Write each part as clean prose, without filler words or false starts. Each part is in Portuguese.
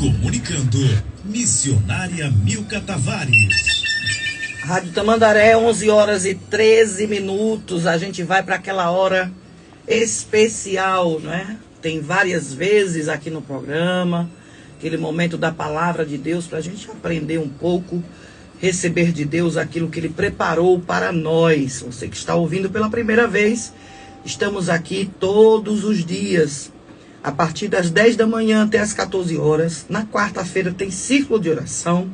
Comunicando, missionária Milka Tavares. Rádio Tamandaré, 11 horas e 13 minutos. A gente vai para aquela hora especial, né? Tem várias vezes aqui no programa, aquele momento da palavra de Deus, para a gente aprender um pouco, receber de Deus aquilo que Ele preparou para nós. Você que está ouvindo pela primeira vez, estamos aqui todos os dias, a partir das 10 da manhã até as 14 horas. Na quarta-feira tem círculo de oração.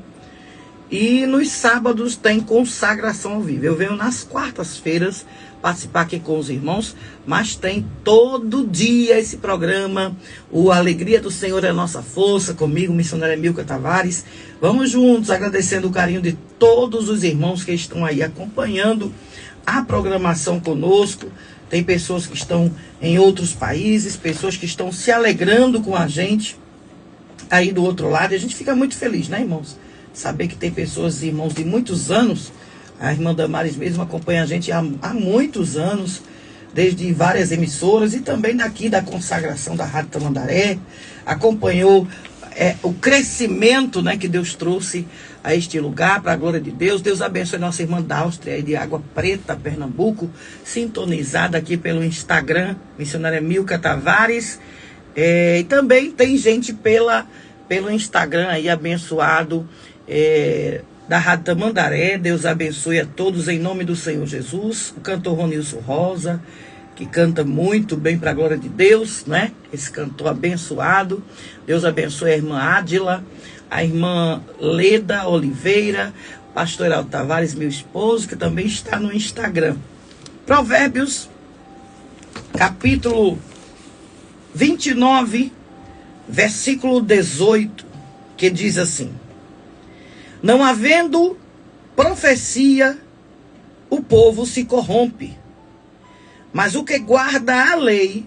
E nos sábados tem consagração ao vivo. Eu venho nas quartas-feiras participar aqui com os irmãos, mas tem todo dia esse programa, o Alegria do Senhor é a Nossa Força, comigo, missionária Milka Tavares. Vamos juntos, agradecendo o carinho de todos os irmãos que estão aí acompanhando a programação conosco. Tem pessoas que estão em outros países, pessoas que estão se alegrando com a gente aí do outro lado. E a gente fica muito feliz, né, irmãos? Saber que tem pessoas, irmãos de muitos anos. A irmã Damares mesmo acompanha a gente há muitos anos, desde várias emissoras e também daqui da consagração da Rádio Tamandaré. Acompanhou o crescimento, né, que Deus trouxe a este lugar, para a glória de Deus. Deus abençoe nossa irmã da Áustria, de Água Preta, Pernambuco, sintonizada aqui pelo Instagram, missionária Milka Tavares. E também tem gente pelo Instagram aí, abençoado, da Rádio Tamandaré. Deus abençoe a todos em nome do Senhor Jesus. O cantor Ronilson Rosa, que canta muito bem para a glória de Deus, né? Esse cantor abençoado. Deus abençoe a irmã Ádila, a irmã Leda Oliveira, pastor Heraldo Tavares, meu esposo, que também está no Instagram. Provérbios, capítulo 29, versículo 18, que diz assim: não havendo profecia, o povo se corrompe, mas o que guarda a lei,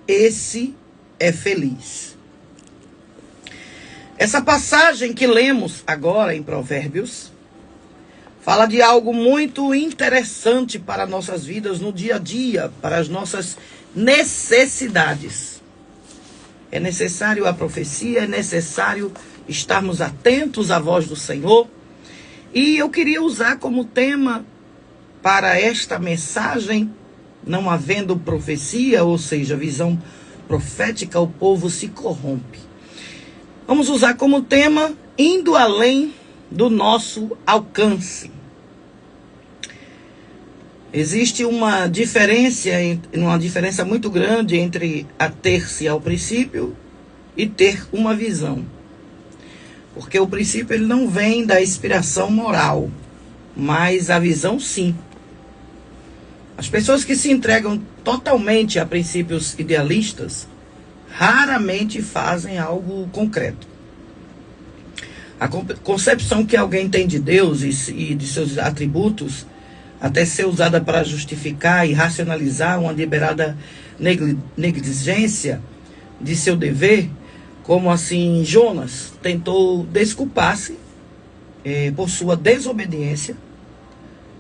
esse é feliz. Essa passagem que lemos agora em Provérbios fala de algo muito interessante para nossas vidas no dia a dia, para as nossas necessidades. É necessário a profecia, é necessário estarmos atentos à voz do Senhor. E eu queria usar como tema para esta mensagem: não havendo profecia, ou seja, visão profética, o povo se corrompe. Vamos usar como tema: indo além do nosso alcance. Existe uma diferença muito grande entre ater-se ao princípio e ter uma visão. Porque o princípio ele não vem da inspiração moral, mas a visão sim. As pessoas que se entregam totalmente a princípios idealistas raramente fazem algo concreto. A concepção que alguém tem de Deus e de seus atributos, até ser usada para justificar e racionalizar uma deliberada negligência de seu dever, como assim Jonas tentou desculpar-se por sua desobediência,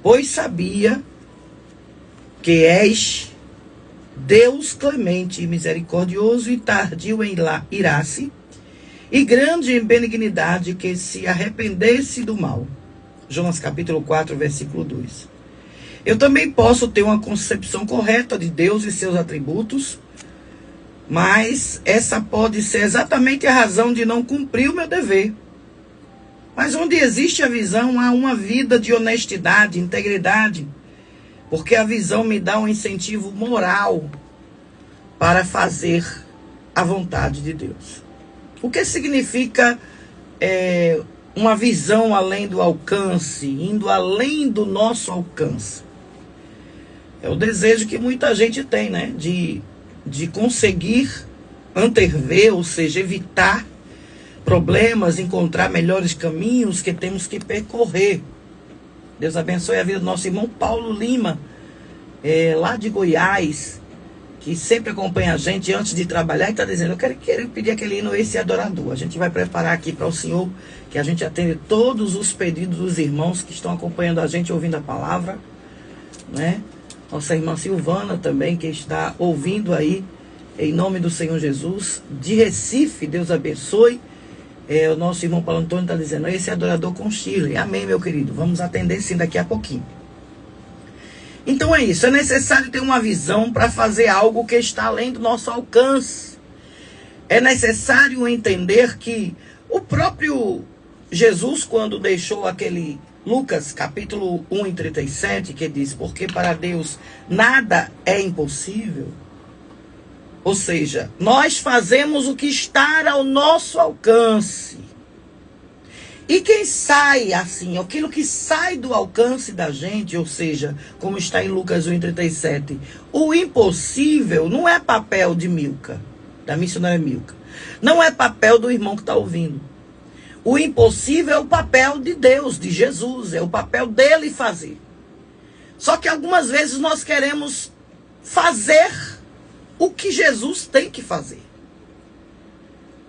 pois sabia que és Deus clemente e misericordioso e tardio em irar-se, e grande em benignidade, que se arrependesse do mal. Jonas capítulo 4, versículo 2. Eu também posso ter uma concepção correta de Deus e seus atributos, mas essa pode ser exatamente a razão de não cumprir o meu dever. Mas onde existe a visão, há uma vida de honestidade, integridade, porque a visão me dá um incentivo moral para fazer a vontade de Deus. O que significa uma visão além do alcance, indo além do nosso alcance? É o desejo que muita gente tem, né? De conseguir antever, ou seja, evitar problemas, encontrar melhores caminhos que temos que percorrer. Deus abençoe a vida do nosso irmão Paulo Lima, lá de Goiás, que sempre acompanha a gente antes de trabalhar e está dizendo: eu quero pedir aquele hino, esse adorador. A gente vai preparar aqui para o Senhor, que a gente atende todos os pedidos dos irmãos que estão acompanhando a gente, ouvindo a palavra, né? Nossa irmã Silvana também, que está ouvindo aí, em nome do Senhor Jesus, de Recife, Deus abençoe. O nosso irmão Paulo Antônio está dizendo, esse é adorador com Chile. Amém, meu querido. Vamos atender sim daqui a pouquinho. Então é isso. É necessário ter uma visão para fazer algo que está além do nosso alcance. É necessário entender que o próprio Jesus, quando deixou aquele Lucas, capítulo 1:37, que diz, porque para Deus nada é impossível. Ou seja, nós fazemos o que está ao nosso alcance. E quem sai assim, aquilo que sai do alcance da gente, ou seja, como está em Lucas 1:37, o impossível não é papel de Milka, da missionária Milka. Não é papel do irmão que está ouvindo. O impossível é o papel de Deus, de Jesus, é o papel dele fazer. Só que algumas vezes nós queremos fazer o que Jesus tem que fazer.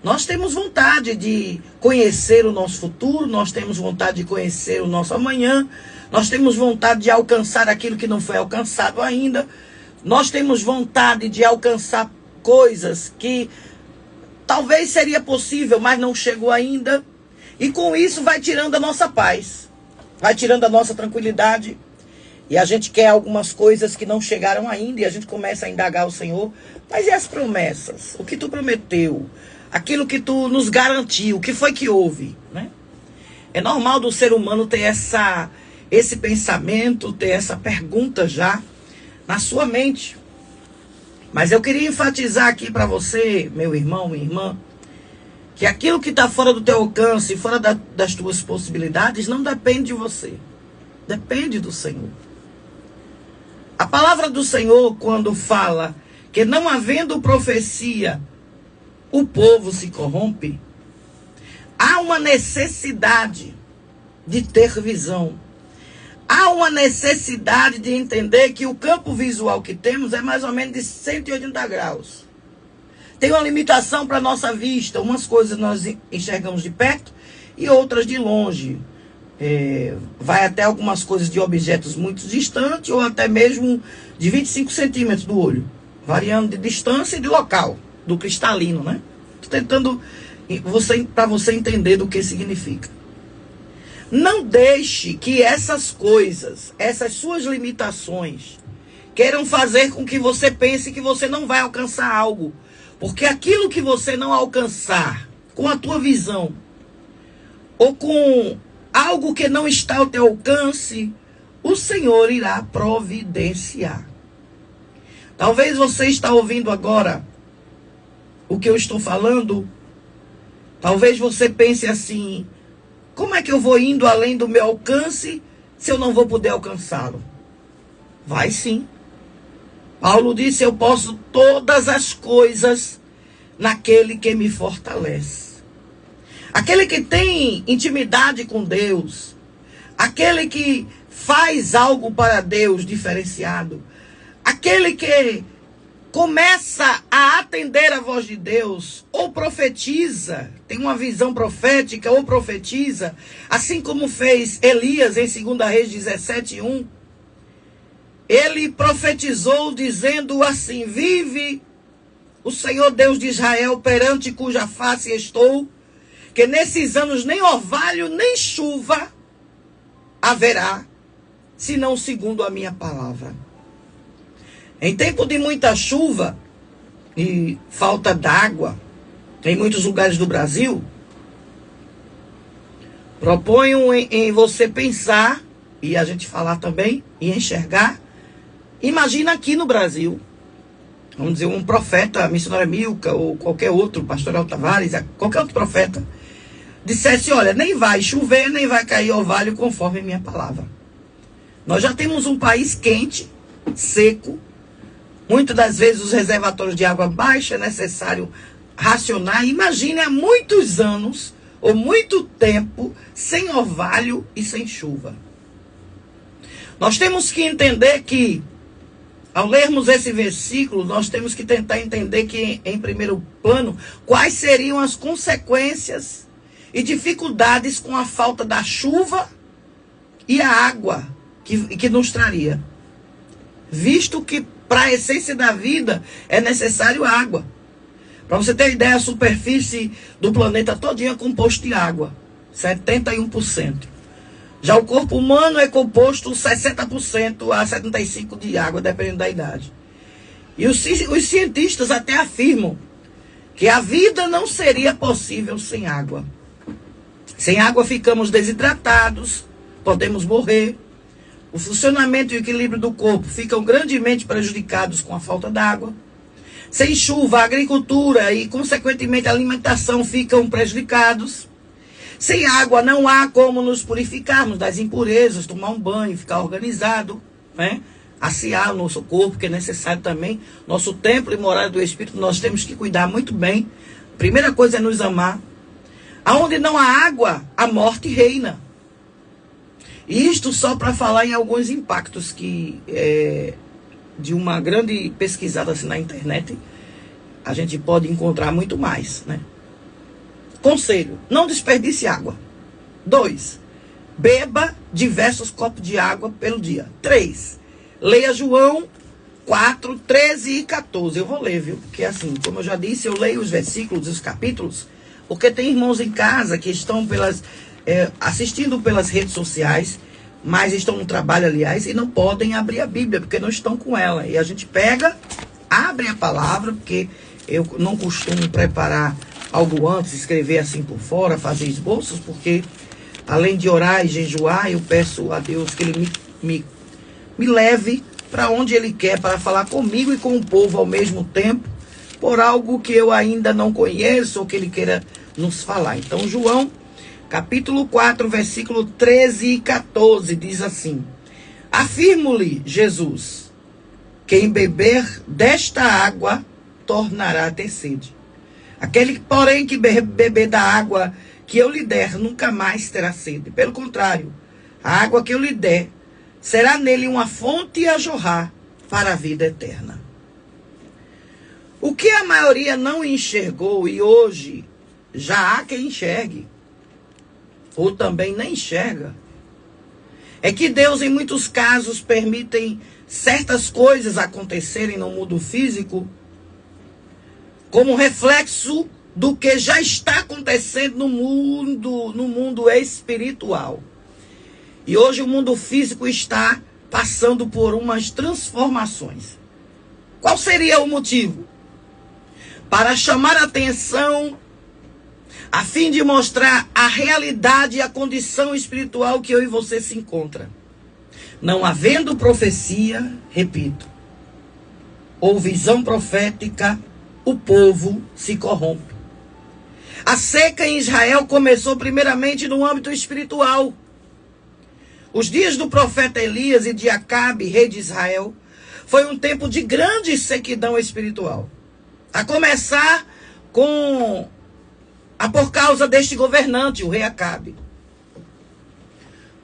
Nós temos vontade de conhecer o nosso futuro, nós temos vontade de conhecer o nosso amanhã, nós temos vontade de alcançar aquilo que não foi alcançado ainda, nós temos vontade de alcançar coisas que talvez seria possível, mas não chegou ainda, e com isso vai tirando a nossa paz, vai tirando a nossa tranquilidade. E a gente quer algumas coisas que não chegaram ainda, e a gente começa a indagar o Senhor. Mas e as promessas? O que tu prometeu? Aquilo que tu nos garantiu? O que foi que houve? Né? É normal do ser humano ter esse pensamento, ter essa pergunta já na sua mente. Mas eu queria enfatizar aqui para você, meu irmão, minha irmã, que aquilo que está fora do teu alcance, fora das tuas possibilidades, não depende de você. Depende do Senhor. A palavra do Senhor, quando fala que não havendo profecia, o povo se corrompe, há uma necessidade de ter visão. Há uma necessidade de entender que o campo visual que temos é mais ou menos de 180 graus. Tem uma limitação para a nossa vista. Umas coisas nós enxergamos de perto e outras de longe. Vai até algumas coisas de objetos muito distantes ou até mesmo de 25 centímetros do olho, variando de distância e de local, do cristalino, né? Estou tentando para você entender do que significa. Não deixe que essas coisas, essas suas limitações, queiram fazer com que você pense que você não vai alcançar algo. Porque aquilo que você não alcançar com a tua visão, ou com algo que não está ao teu alcance, o Senhor irá providenciar. Talvez você está ouvindo agora o que eu estou falando. Talvez você pense assim, como é que eu vou indo além do meu alcance se eu não vou poder alcançá-lo? Vai sim. Paulo disse, eu posso todas as coisas naquele que me fortalece. Aquele que tem intimidade com Deus, aquele que faz algo para Deus diferenciado, aquele que começa a atender a voz de Deus, ou profetiza, tem uma visão profética, ou profetiza, assim como fez Elias em 2 Reis 17:1, ele profetizou dizendo assim, vive o Senhor Deus de Israel, perante cuja face estou, que nesses anos nem orvalho, nem chuva haverá, senão segundo a minha palavra. Em tempo de muita chuva e falta d'água, em muitos lugares do Brasil, proponho em você pensar, e a gente falar também, e enxergar. Imagina aqui no Brasil, vamos dizer, um profeta, a missionária Milka, ou qualquer outro, pastor Tavares, qualquer outro profeta, dissesse, olha, nem vai chover, nem vai cair orvalho conforme a minha palavra. Nós já temos um país quente, seco, muitas das vezes os reservatórios de água baixa é necessário racionar. Imagine há muitos anos, ou muito tempo, sem orvalho e sem chuva. Nós temos que entender que, ao lermos esse versículo, nós temos que tentar entender que, em primeiro plano, quais seriam as consequências e dificuldades com a falta da chuva e a água que nos traria. Visto que para a essência da vida é necessário água. Para você ter ideia, a superfície do planeta todinha é composto de água, 71%. Já o corpo humano é composto 60% a 75% de água, dependendo da idade. E os cientistas até afirmam que a vida não seria possível sem água. Sem água ficamos desidratados, podemos morrer. O funcionamento e o equilíbrio do corpo ficam grandemente prejudicados com a falta d'água. Sem chuva, a agricultura e, consequentemente, a alimentação ficam prejudicados. Sem água, não há como nos purificarmos das impurezas, tomar um banho, ficar organizado, né? Assear o nosso corpo, que é necessário também. Nosso templo e morada do Espírito, nós temos que cuidar muito bem. A primeira coisa é nos amar. Aonde não há água, a morte reina. E isto só para falar em alguns impactos que de uma grande pesquisada assim na internet, a gente pode encontrar muito mais, né? Conselho, não desperdice água. 2, beba diversos copos de água pelo dia. 3, leia João 4, 13 e 14. Eu vou ler, viu? Porque assim, como eu já disse, eu leio os versículos, os capítulos, porque tem irmãos em casa que estão assistindo pelas redes sociais, mas estão no trabalho, aliás, e não podem abrir a Bíblia, porque não estão com ela. E a gente pega, abre a palavra, porque eu não costumo preparar algo antes, escrever assim por fora, fazer esboços, porque além de orar e jejuar, eu peço a Deus que Ele me leve para onde Ele quer, para falar comigo e com o povo ao mesmo tempo, por algo que eu ainda não conheço ou que Ele queira nos falar. Então, João capítulo 4, versículo 13 e 14, diz assim: Afirmo-lhe, Jesus, quem beber desta água tornará a ter sede. Aquele, porém, que beber da água que eu lhe der, nunca mais terá sede. Pelo contrário, a água que eu lhe der será nele uma fonte a jorrar para a vida eterna. O que a maioria não enxergou e hoje já há quem enxergue, ou também nem enxerga, é que Deus, em muitos casos, permite certas coisas acontecerem no mundo físico como reflexo do que já está acontecendo no mundo espiritual. E hoje o mundo físico está passando por umas transformações. Qual seria o motivo? Para chamar a atenção, a fim de mostrar a realidade e a condição espiritual que eu e você se encontra. Não havendo profecia, repito, ou visão profética, o povo se corrompe. A seca em Israel começou primeiramente no âmbito espiritual. Os dias do profeta Elias e de Acabe, rei de Israel, foi um tempo de grande sequidão espiritual. A começar por causa deste governante, o rei Acabe.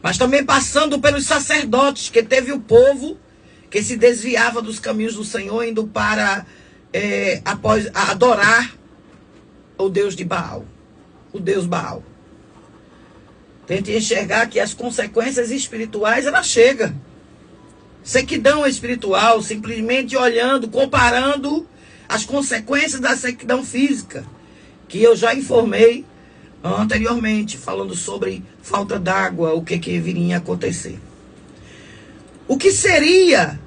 Mas também passando pelos sacerdotes, que teve o povo que se desviava dos caminhos do Senhor, indo para após adorar o Deus de Baal, o Deus Baal. Tente enxergar que as consequências espirituais, ela chega. Sequidão espiritual, simplesmente olhando, comparando as consequências da sequidão física, que eu já informei anteriormente, falando sobre falta d'água, o que viria a acontecer. O que seria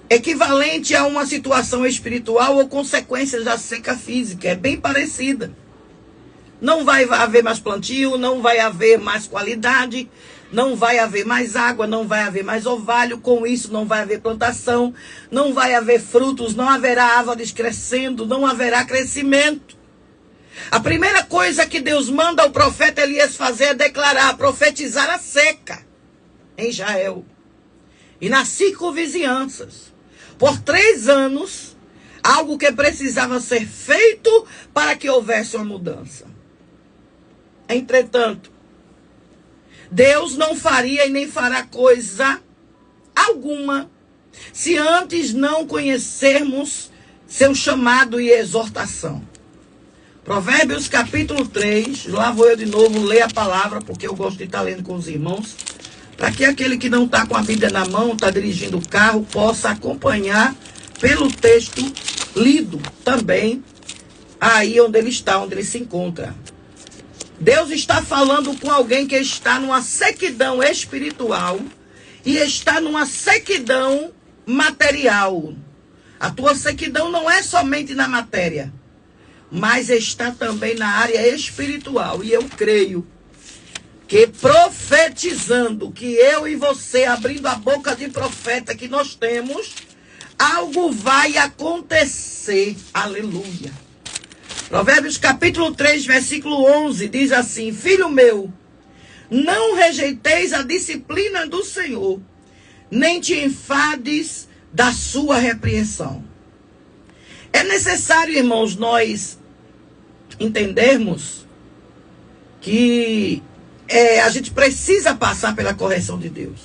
equivalente a uma situação espiritual ou consequências da seca física, é bem parecida. Não vai haver mais plantio, não vai haver mais qualidade, não vai haver mais água, não vai haver mais orvalho, com isso não vai haver plantação, não vai haver frutos, não haverá árvores crescendo, não haverá crescimento. A primeira coisa que Deus manda ao profeta Elias fazer é declarar, profetizar a seca em Israel e nas circunvizinhanças. Por 3 anos, algo que precisava ser feito para que houvesse uma mudança. Entretanto, Deus não faria e nem fará coisa alguma se antes não conhecermos seu chamado e exortação. Provérbios capítulo 3, lá vou eu de novo ler a palavra, porque eu gosto de estar lendo com os irmãos, para que aquele que não está com a Bíblia na mão, está dirigindo o carro, possa acompanhar pelo texto lido também aí onde ele está, onde ele se encontra. Deus está falando com alguém que está numa sequidão espiritual e está numa sequidão material. A tua sequidão não é somente na matéria, mas está também na área espiritual. E eu creio que profetizando, que eu e você, abrindo a boca de profeta que nós temos, algo vai acontecer. Aleluia. Provérbios capítulo 3, versículo 11, diz assim: Filho meu, não rejeiteis a disciplina do Senhor, nem te enfades da sua repreensão. É necessário, irmãos, nós entendermos que a gente precisa passar pela correção de Deus.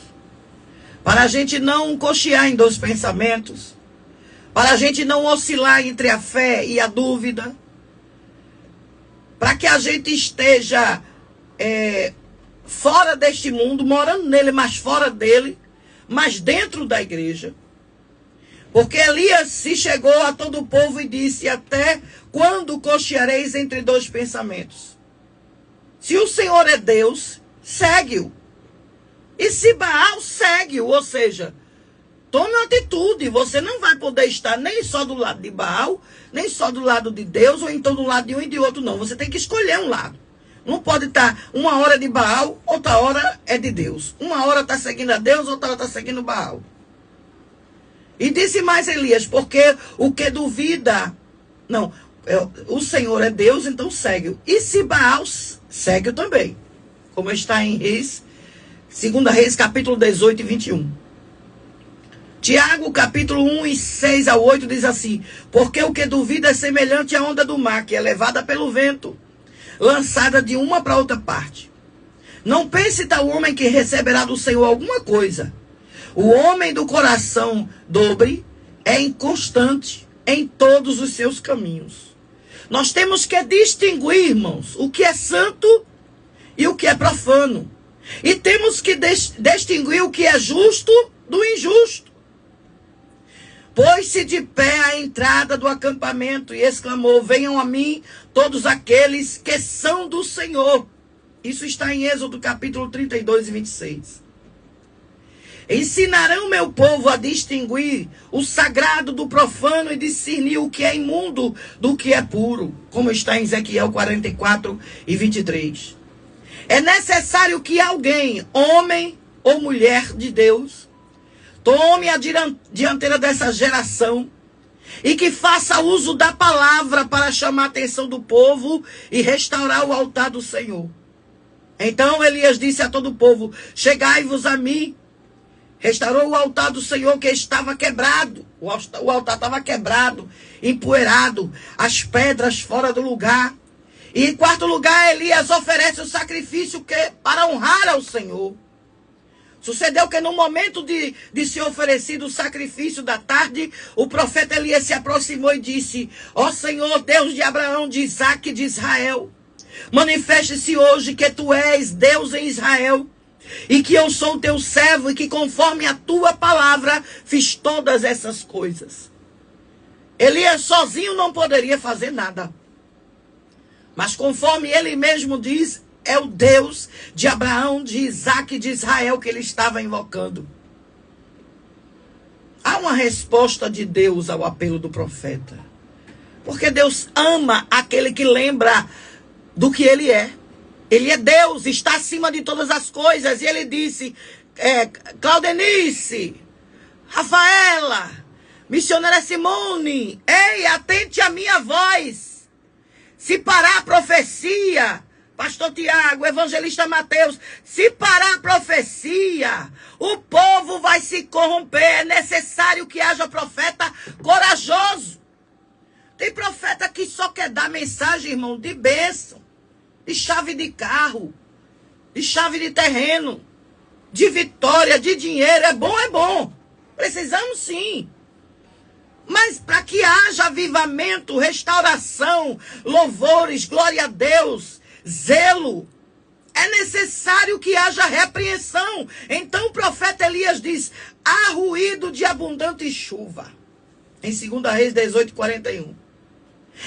Para a gente não cochear em dois pensamentos. Para a gente não oscilar entre a fé e a dúvida. Para que a gente esteja fora deste mundo, morando nele, mas fora dele, mas dentro da igreja. Porque Elias se chegou a todo o povo e disse: até quando cocheareis entre dois pensamentos? Se o Senhor é Deus, segue-o. E se Baal, segue-o. Ou seja, tome uma atitude. Você não vai poder estar nem só do lado de Baal, nem só do lado de Deus, ou então do lado de um e de outro, não. Você tem que escolher um lado. Não pode estar uma hora de Baal, outra hora é de Deus. Uma hora está seguindo a Deus, outra hora está seguindo Baal. E disse mais Elias: porque o que duvida... Não, o Senhor é Deus, então segue-o. E se Baal, segue-o também. Como está em Reis, 2 Reis, capítulo 18 e 21. Tiago, capítulo 1, e 6 ao 8, diz assim: porque o que duvida é semelhante à onda do mar, que é levada pelo vento, lançada de uma para outra parte. Não pense tal homem que receberá do Senhor alguma coisa. O homem do coração dobre é inconstante em todos os seus caminhos. Nós temos que distinguir, irmãos, o que é santo e o que é profano. E temos que distinguir o que é justo do injusto. Pôs-se de pé à entrada do acampamento e exclamou: venham a mim todos aqueles que são do Senhor. Isso está em Êxodo capítulo 32 e 26. Ensinarão meu povo a distinguir o sagrado do profano e discernir o que é imundo do que é puro, como está em Ezequiel 44 e 23. É necessário que alguém, homem ou mulher de Deus, tome a dianteira dessa geração e que faça uso da palavra para chamar a atenção do povo e restaurar o altar do Senhor. Então Elias disse a todo o povo: chegai-vos a mim. Restaurou o altar do Senhor que estava quebrado. O altar estava quebrado, empoeirado, as pedras fora do lugar. E em quarto lugar, Elias oferece o sacrifício para honrar ao Senhor. Sucedeu que no momento de ser oferecido o sacrifício da tarde, o profeta Elias se aproximou e disse: ó Senhor, Deus de Abraão, de Isaque e de Israel, manifeste-se hoje que tu és Deus em Israel, e que eu sou teu servo, e que conforme a tua palavra fiz todas essas coisas. Elias sozinho não poderia fazer nada. Mas conforme ele mesmo diz, é o Deus de Abraão, de Isaque e de Israel que ele estava invocando. Há uma resposta de Deus ao apelo do profeta. Porque Deus ama aquele que lembra do que ele é. Ele é Deus, está acima de todas as coisas. E ele disse: Claudenice, Rafaela, missionária Simone, ei, atente à minha voz. Se parar a profecia, pastor Tiago, evangelista Mateus, se parar a profecia, o povo vai se corromper. É necessário que haja profeta corajoso. Tem profeta que só quer dar mensagem, irmão, de bênção, de chave de carro, de chave de terreno, de vitória, de dinheiro. É bom, é bom. Precisamos sim. Mas para que haja avivamento, restauração, louvores, glória a Deus, zelo, é necessário que haja repreensão. Então o profeta Elias diz: há ruído de abundante chuva. Em 2 Reis 18, 41.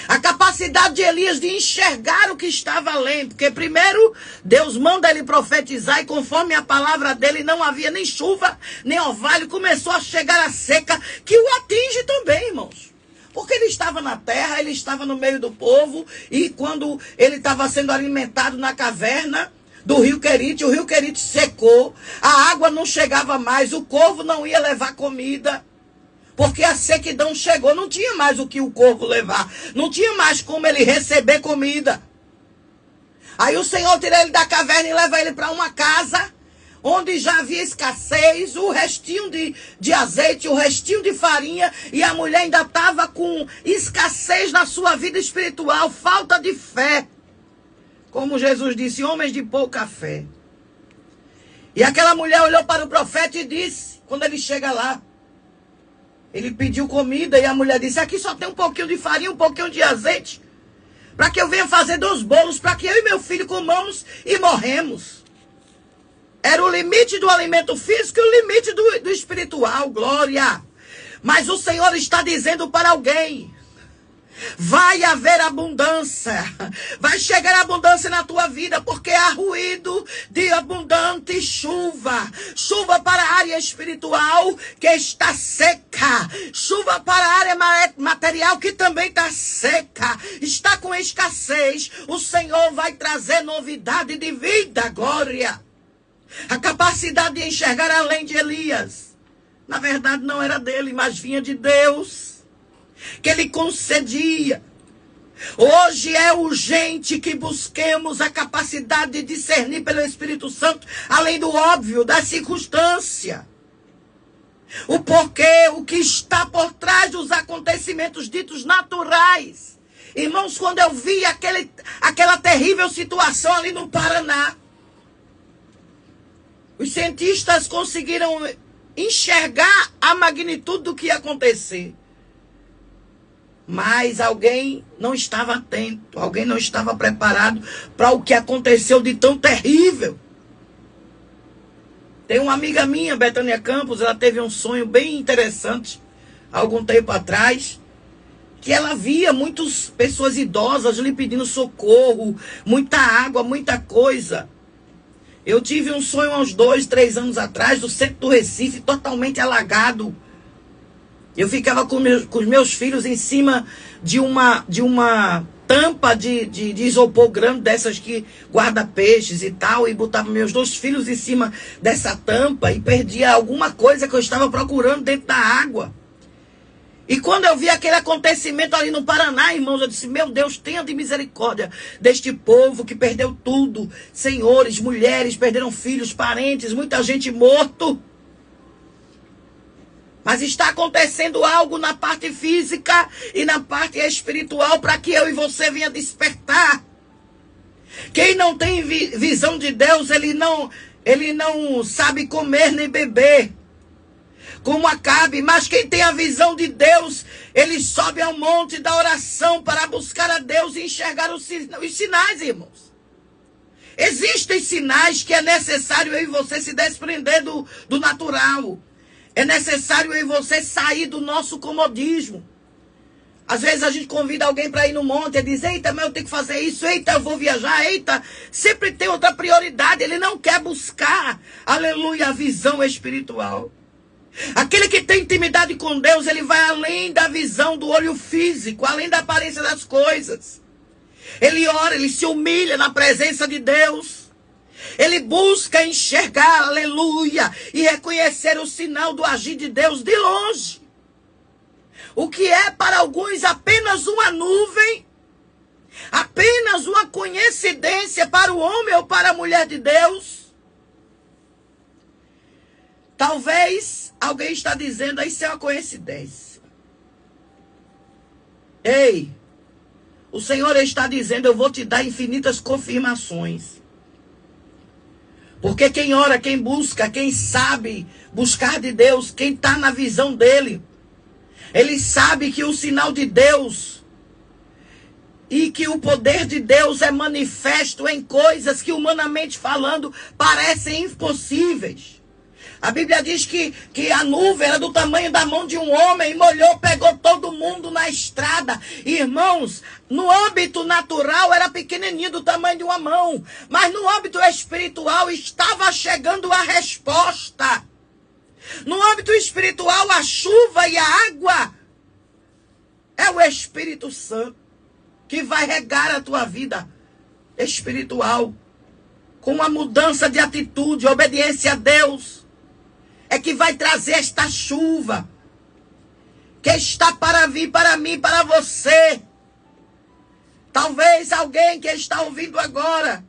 A capacidade de Elias de enxergar o que estava além. Porque primeiro Deus manda ele profetizar e conforme a palavra dele não havia nem chuva, nem orvalho. Começou a chegar a seca que o atinge também, irmãos. Porque ele estava na terra, ele estava no meio do povo. E quando ele estava sendo alimentado na caverna do rio Querite, o rio Querite secou. A água não chegava mais, o corvo não ia levar comida. Porque a sequidão chegou, não tinha mais o que o corvo levar. Não tinha mais como ele receber comida. Aí o Senhor tira ele da caverna e leva ele para uma casa onde já havia escassez, o restinho de azeite, o restinho de farinha. E a mulher ainda estava com escassez na sua vida espiritual, falta de fé. Como Jesus disse, homens de pouca fé. E aquela mulher olhou para o profeta e disse, quando ele chega lá, ele pediu comida e a mulher disse, aqui só tem um pouquinho de farinha, um pouquinho de azeite, para que eu venha fazer 2 bolos, para que eu e meu filho comamos e morremos. Era o limite do alimento físico e o limite do espiritual, glória. Mas o Senhor está dizendo para alguém, vai haver abundância, vai chegar abundância na tua vida, porque há ruído de abundante chuva, chuva para a área espiritual que está seca, chuva para a área material que também está seca, está com escassez. O Senhor vai trazer novidade de vida, glória. A capacidade de enxergar além de Elias, na verdade não era dele, mas vinha de Deus, que ele concedia. Hoje é urgente que busquemos a capacidade de discernir pelo Espírito Santo, além do óbvio, da circunstância. O porquê, o que está por trás dos acontecimentos ditos naturais. Irmãos, quando eu vi aquela terrível situação ali no Paraná, os cientistas conseguiram enxergar a magnitude do que ia acontecer. Mas alguém não estava atento, alguém não estava preparado para o que aconteceu de tão terrível. Tem uma amiga minha, Betânia Campos, ela teve um sonho bem interessante, há algum tempo atrás, que ela via muitas pessoas idosas lhe pedindo socorro, muita água, muita coisa. Eu tive um sonho há uns 2, 3 anos atrás, do centro do Recife, totalmente alagado. Eu ficava com os meus filhos em cima de uma tampa de isopor grande, dessas que guarda peixes e tal, e botava meus 2 filhos em cima dessa tampa e perdia alguma coisa que eu estava procurando dentro da água. E quando eu vi aquele acontecimento ali no Paraná, irmãos, eu disse, meu Deus, tenha de misericórdia deste povo que perdeu tudo. Senhores, mulheres, perderam filhos, parentes, muita gente morto. Mas está acontecendo algo na parte física e na parte espiritual para que eu e você venha despertar. Quem não tem visão de Deus, ele não sabe comer nem beber, como Acabe. Mas quem tem a visão de Deus, ele sobe ao monte da oração para buscar a Deus e enxergar os sinais, irmãos. Existem sinais que é necessário eu e você se desprender do natural. É necessário eu e você sair do nosso comodismo. Às vezes a gente convida alguém para ir no monte e diz, eita, mas eu tenho que fazer isso, eita, eu vou viajar, eita. Sempre tem outra prioridade, ele não quer buscar, aleluia, a visão espiritual. Aquele que tem intimidade com Deus, ele vai além da visão do olho físico, além da aparência das coisas. Ele ora, ele se humilha na presença de Deus. Ele busca enxergar, aleluia, e reconhecer o sinal do agir de Deus de longe. O que é para alguns apenas uma nuvem, apenas uma coincidência para o homem ou para a mulher de Deus. Talvez alguém está dizendo, isso é uma coincidência. Ei, o Senhor está dizendo, eu vou te dar infinitas confirmações. Porque quem ora, quem busca, quem sabe buscar de Deus, quem está na visão dele, ele sabe que o sinal de Deus e que o poder de Deus é manifesto em coisas que, humanamente falando, parecem impossíveis. A Bíblia diz que a nuvem era do tamanho da mão de um homem e molhou, pegou todo mundo na estrada. Irmãos, no âmbito natural era pequenininho, do tamanho de uma mão. Mas no âmbito espiritual estava chegando a resposta. No âmbito espiritual, a chuva e a água é o Espírito Santo que vai regar a tua vida espiritual com uma mudança de atitude, obediência a Deus. É que vai trazer esta chuva que está para vir para mim, para você. Talvez alguém que está ouvindo agora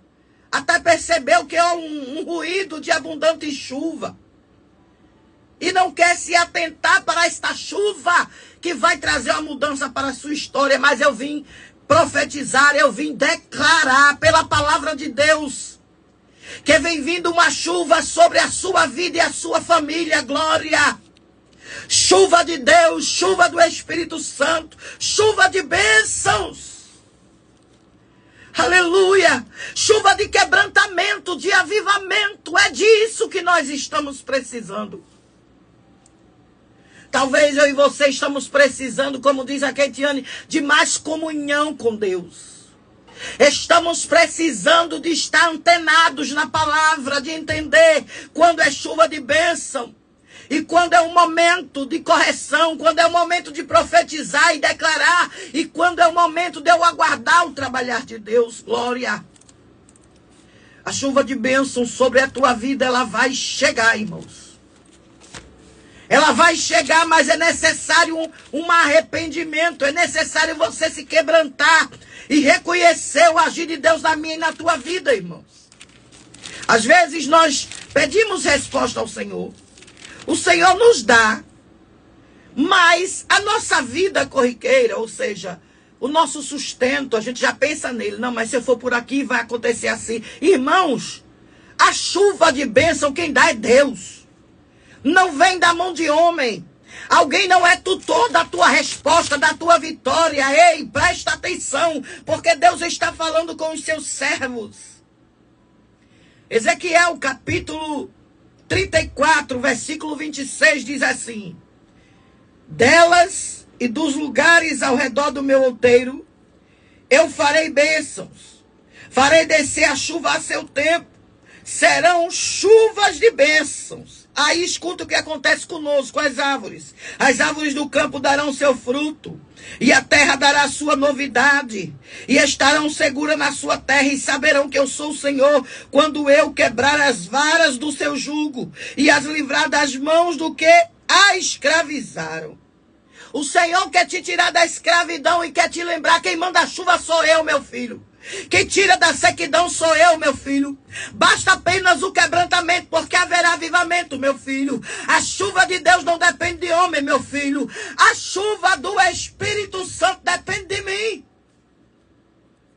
até percebeu que é um ruído de abundante chuva e não quer se atentar para esta chuva que vai trazer uma mudança para a sua história. Mas eu vim profetizar, eu vim declarar pela palavra de Deus que vem vindo uma chuva sobre a sua vida e a sua família. Glória! Chuva de Deus, chuva do Espírito Santo, chuva de bênçãos. Aleluia! Chuva de quebrantamento, de avivamento. É disso que nós estamos precisando. Talvez eu e você estamos precisando, como diz a Keitiane, de mais comunhão com Deus. Estamos precisando de estar antenados na palavra, de entender quando é chuva de bênção e quando é um momento de correção, quando é um momento de profetizar e declarar, e quando é o momento de eu aguardar o trabalhar de Deus. Glória! A chuva de bênção sobre a tua vida, ela vai chegar, irmãos. Ela vai chegar, mas é necessário um arrependimento, é necessário você se quebrantar e reconhecer o agir de Deus na minha e na tua vida, irmãos. Às vezes nós pedimos resposta ao Senhor, o Senhor nos dá, mas a nossa vida corriqueira, ou seja, o nosso sustento, a gente já pensa nele. Não, mas se eu for por aqui vai acontecer assim. Irmãos, a chuva de bênção quem dá é Deus. Não vem da mão de homem. Alguém não é tutor da tua resposta, da tua vitória. Ei, presta atenção, porque Deus está falando com os seus servos. Ezequiel, capítulo 34, versículo 26, diz assim: delas e dos lugares ao redor do meu outeiro, eu farei bênçãos. Farei descer a chuva a seu tempo. Serão chuvas de bênçãos. Aí escuta o que acontece conosco, com as árvores. As árvores do campo darão seu fruto, e a terra dará sua novidade, e estarão seguras na sua terra, e saberão que eu sou o Senhor, quando eu quebrar as varas do seu jugo, e as livrar das mãos do que a escravizaram. O Senhor quer te tirar da escravidão e quer te lembrar: quem manda a chuva sou eu, meu filho. Quem tira da sequidão sou eu, meu filho. Basta apenas o quebrantamento, porque haverá avivamento, meu filho. A chuva de Deus não depende de homem, meu filho. A chuva do Espírito Santo depende de mim.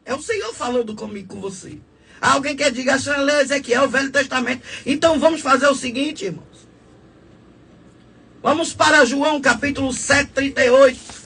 É o Senhor falando comigo, com você. Alguém que diga: a senhora lê Ezequiel, o Velho Testamento. Então vamos fazer o seguinte, irmãos. Vamos para João, capítulo 7, 38.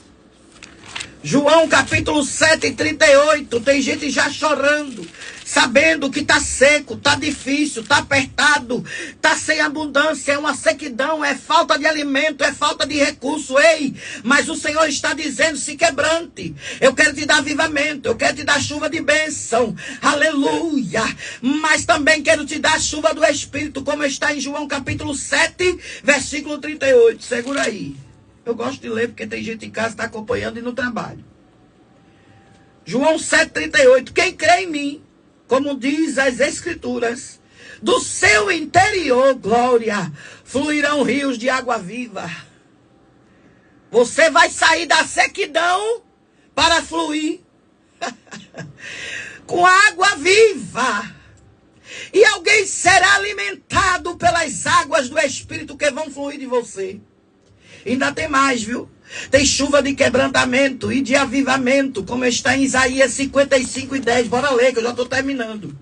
João capítulo 7, 38, tem gente já chorando, sabendo que está seco, está difícil, está apertado, está sem abundância, é uma sequidão, é falta de alimento, é falta de recurso. Ei, mas o Senhor está dizendo: se quebrante, eu quero te dar avivamento, eu quero te dar chuva de bênção, aleluia, mas também quero te dar a chuva do Espírito, como está em João capítulo 7, versículo 38, segura aí. Eu gosto de ler porque tem gente em casa que está acompanhando e no trabalho. João 7,38. Quem crê em mim, como diz as Escrituras, do seu interior, glória, fluirão rios de água viva. Você vai sair da sequidão para fluir com água viva. E alguém será alimentado pelas águas do Espírito que vão fluir de você. Ainda tem mais, viu? Tem chuva de quebrantamento e de avivamento, como está em Isaías 55:10. Bora ler, que eu já estou terminando.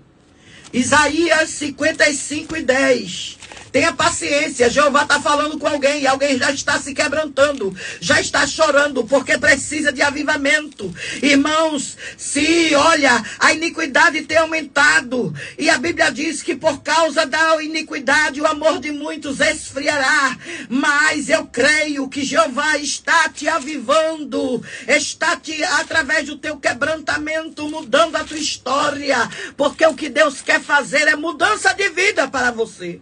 Isaías 55:10. Tenha paciência. Jeová está falando com alguém e alguém já está se quebrantando, já está chorando porque precisa de avivamento. Irmãos, se olha, a iniquidade tem aumentado e a Bíblia diz que por causa da iniquidade o amor de muitos esfriará. Mas eu creio que Jeová está te avivando, está te, através do teu quebrantamento, mudando a tua história, porque o que Deus quer fazer é mudança de vida para você.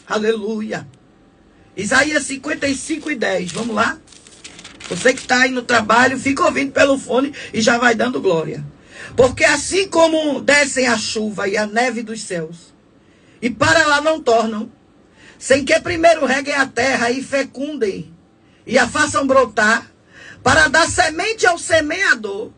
Aleluia. Isaías 55:10. Vamos lá? Você que está aí no trabalho, fica ouvindo pelo fone e já vai dando glória. Porque assim como descem a chuva e a neve dos céus, e para lá não tornam, sem que primeiro reguem a terra e fecundem, e a façam brotar, para dar semente ao semeador,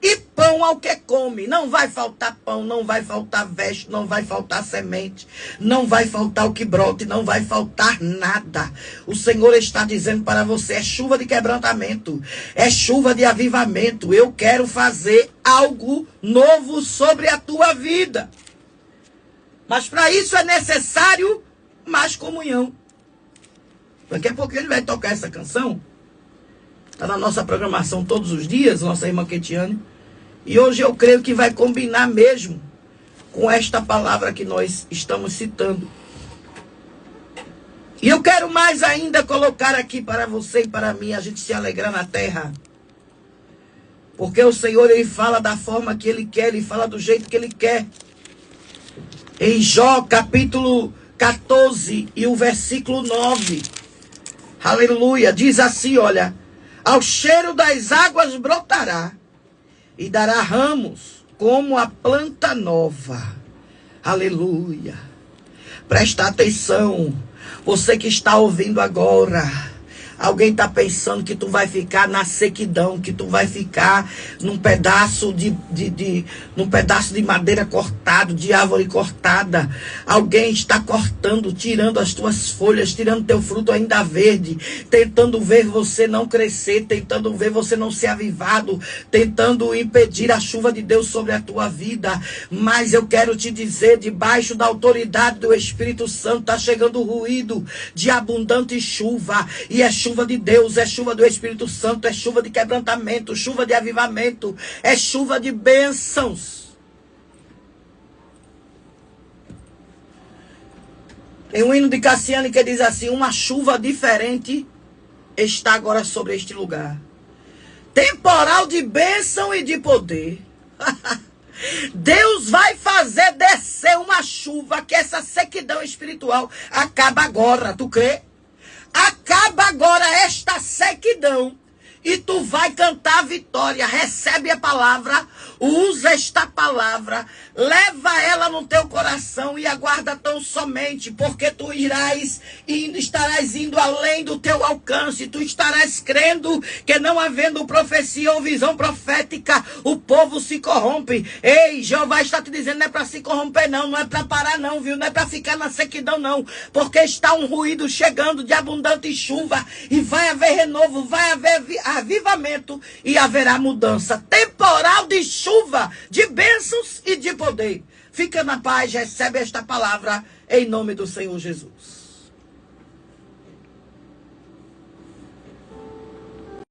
e pão ao que come. Não vai faltar pão, não vai faltar veste, não vai faltar semente, não vai faltar o que brote, não vai faltar nada. O Senhor está dizendo para você, é chuva de quebrantamento, é chuva de avivamento. Eu quero fazer algo novo sobre a tua vida. Mas para isso é necessário mais comunhão. Daqui a pouco ele vai tocar essa canção. Está na nossa programação todos os dias, nossa irmã Ketiane. E hoje eu creio que vai combinar mesmo com esta palavra que nós estamos citando. E eu quero mais ainda colocar aqui para você e para mim, a gente se alegrar na terra. Porque o Senhor, Ele fala da forma que Ele quer, Ele fala do jeito que Ele quer. Em Jó, capítulo 14 e o versículo 9. Aleluia. Diz assim, olha. Ao cheiro das águas brotará e dará ramos como a planta nova. Aleluia. Presta atenção. Você que está ouvindo agora. Alguém está pensando que tu vai ficar na sequidão, que tu vai ficar num pedaço num pedaço de madeira cortado, de árvore cortada. Alguém está cortando, tirando as tuas folhas, tirando teu fruto ainda verde, tentando ver você não crescer, tentando ver você não ser avivado, tentando impedir a chuva de Deus sobre a tua vida. Mas eu quero te dizer, debaixo da autoridade do Espírito Santo, está chegando o ruído de abundante chuva, e é chuva de Deus, é chuva do Espírito Santo, é chuva de quebrantamento, chuva de avivamento, é chuva de bênçãos. Tem um hino de Cassiane que diz assim: uma chuva diferente está agora sobre este lugar. Temporal de bênção e de poder. Deus vai fazer descer uma chuva, que essa sequidão espiritual acaba agora, tu crê? Acaba agora esta sequidão e tu vai cantar a vitória. Recebe a palavra, usa esta palavra, leva ela no teu coração e aguarda tão somente, porque tu estarás indo além do teu alcance. Tu estarás crendo que, não havendo profecia ou visão profética, o povo se corrompe. Ei, Jeová está te dizendo, não é para se corromper não, não é para parar não, viu? Não é para ficar na sequidão não, porque está um ruído chegando de abundante chuva, e vai haver renovo, vai haver avivamento e haverá mudança. Temporal de chuva, de bênçãos e de poder. Fica na paz, recebe esta palavra em nome do Senhor Jesus.